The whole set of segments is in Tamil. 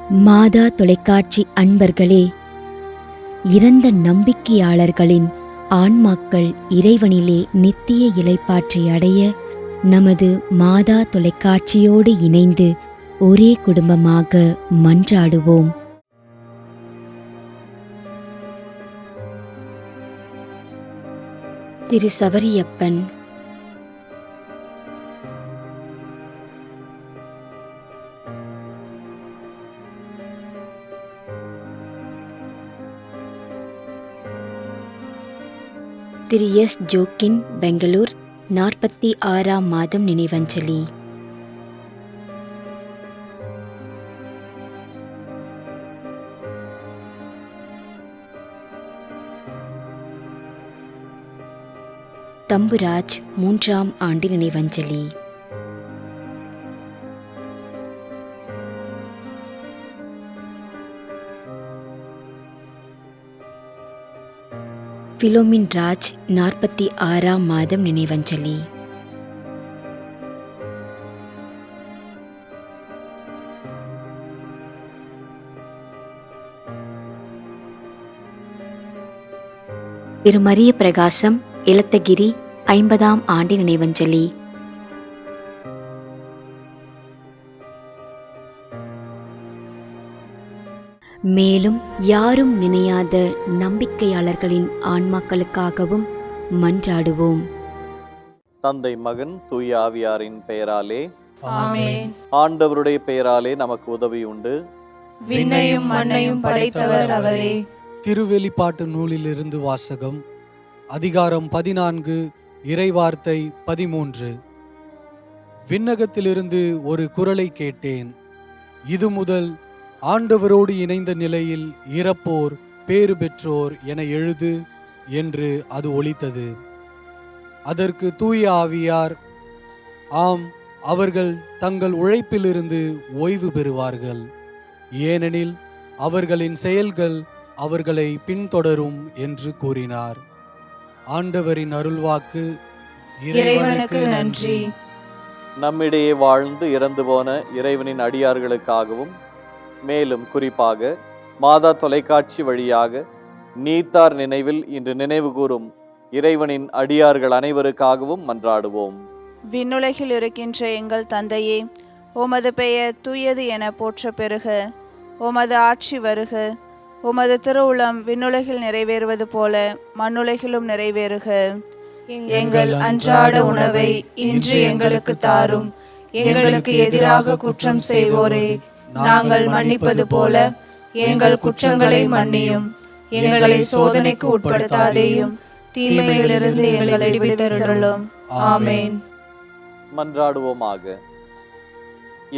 மாதா தொலைக்காட்சி அன்பர்களே, இறந்த நம்பிக்கையாளர்களின் ஆன்மாக்கள் இறைவனிலே நித்திய இளைப்பாற்றி அடைய நமது மாதா தொலைக்காட்சியோடு இணைந்து ஒரே குடும்பமாக மன்றாடுவோம். திரு சவரியப்பன், திரு எஸ். ஜோக்கின், பெங்களூர், 46ஆம் மாதம் நினைவஞ்சலி. தம்புராஜ், 3ஆம் ஆண்டு நினைவஞ்சலி. பிலோமின் ராஜ், 46ஆம் மாதம் நினைவஞ்சலி. திரு மரிய பிரகாசம், இலத்தகிரி, 50ஆம் ஆண்டு நினைவஞ்சலி. மேலும் யாரும் நினையாத நம்பிக்கையாளர்களின் ஆன்மாக்களுக்காகவும் மன்றாடுவோம். தந்தை, மகன், தூய ஆவியாரின் பெயராலே ஆமென். ஆண்டவருடைய பெயராலே நமக்கு உதவி உண்டு. விண்ணையும் மண்ணையும் படைத்தவர் அவரே. திருவெளிப்பாட்டு நூலிலிருந்து வாசகம். அதிகாரம் 14, இறைவார்த்தை 13. விண்ணகத்திலிருந்து ஒரு குரலை கேட்டேன். இது முதல் ஆண்டவரோடு இணைந்த நிலையில் இறப்போர் பேறு பெற்றோர் என எழுது என்று அது ஒலித்தது. அதற்கு தூய ஆவியார், ஆம், அவர்கள் தங்கள் உழைப்பிலிருந்து ஓய்வு பெறுவார்கள், ஏனெனில் அவர்களின் செயல்கள் அவர்களை பின்தொடரும் என்று கூறினார். ஆண்டவரின் அருள்வாக்கு. இறைவனுக்கு நன்றி. நம்மிடையே வாழ்ந்து இறந்து போன இறைவனின் அடியார்களுக்காகவும், மேலும் குறிப்பாக மாதா தொலைக்காட்சி வழியாக நீத்தார் நினைவில் இன்று நினைவு கூறும் இறைவனின் அடியார்கள் அனைவருக்காகவும் மன்றாடுவோம். விண்ணுலகில் இருக்கின்ற எங்கள் தந்தையே, உமது பெயர் தூயது என போற்ற பெறுக. உமது ஆட்சி வருக. உமது திருவுளம் விண்ணுலகில் நிறைவேறுவது போல மண்ணுலகிலும் நிறைவேறுக. எங்கள் அன்றாட உணவை இன்று எங்களுக்கு தாரும். எங்களுக்கு எதிராக குற்றம் செய்வோரே நாங்கள் மன்னிப்பது போல எங்கள் குற்றங்களை மன்னியும். எங்களை சோதனைக்கு உட்படுத்தாதேயும், தீமையிலிருந்து எங்களை விடுவித்தருளும். ஆமென். மன்றாடுவோமாக.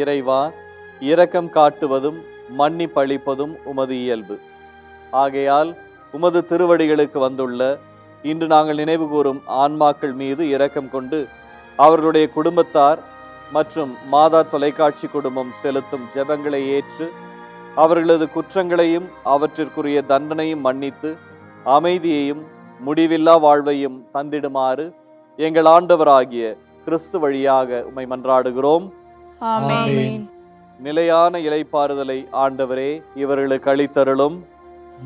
இறைவா, இரக்கம் காட்டுவதும் மன்னிப்பளிப்பதும் உமது இயல்பு. ஆகையால் உமது திருவடிகளுக்கு வந்துள்ள இன்று நாங்கள் நினைவு கூறும் ஆன்மாக்கள் மீது இரக்கம் கொண்டு அவர்களுடைய குடும்பத்தார் மற்றும் மாதா தொலைக்காட்சி குடும்பம் செலுத்தும் ஜெபங்களை ஏற்று அவர்களது குற்றங்களையும் அவற்றிற்குரிய தண்டனையும் மன்னித்து அமைதியையும் முடிவில்லா வாழ்வையும் தந்திடுமாறு எங்கள் ஆண்டவராகிய கிறிஸ்து வழியாக உம்மை மன்றாடுகிறோம். ஆமென். நிலையான இளைப்பாறுதலை ஆண்டவரே இவர்களுக்கு அளித்தருளும்.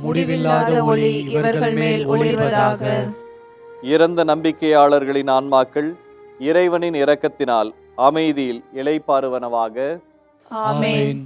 முடிவில்லாத ஒளி இவர்கள் மேல் ஒளிர்வதாக. இறந்த நம்பிக்கையாளர்களின் ஆன்மாக்கள் இறைவனின் இரக்கத்தினால் அமைதியில் இளைப்பாறுவனவாக. ஆமென். ஆமென்.